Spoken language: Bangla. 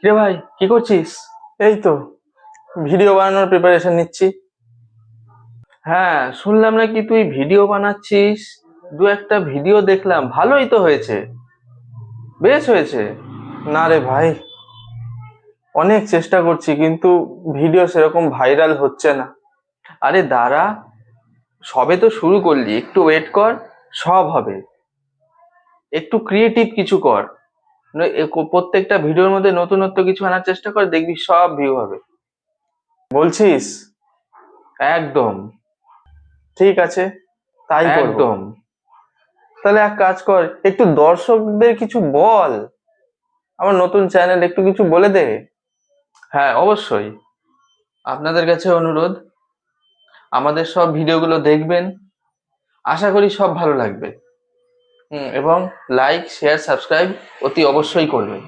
রে ভাই, কি করছিস? এই তো ভিডিও বানানোর প্রিপারেশন নিচ্ছি। হ্যাঁ, শুনলাম নাকি তুই ভিডিও বানাচ্ছিস। দু একটা ভিডিও দেখলাম, ভালোই তো হয়েছে, বেশ হয়েছে। না রে ভাই, অনেক চেষ্টা করছি কিন্তু ভিডিও সেরকম ভাইরাল হচ্ছে না। আরে দাঁড়া, সবে তো শুরু করলি, একটু ওয়েট কর, সব হবে। একটু ক্রিয়েটিভ কিছু কর। প্রত্যেকটা ভিডিওর মধ্যে নতুনত্ব কিছু আনার চেষ্টা কর, দেখবি সব ভিউ হবে। বলছিস? একদম। ঠিক আছে, তাই করব। একদম। তাহলে এক কাজ কর, একটু দর্শকদের কিছু বল, আমার নতুন চ্যানেল, একটু কিছু বলে দে। হ্যাঁ, অবশ্যই। আপনাদের কাছে অনুরোধ, আমাদের সব ভিডিওগুলো দেখবেন, আশা করি সব ভালো লাগবে। এবং লাইক শেয়ার সাবস্ক্রাইব অতি অবশ্যই করবেন।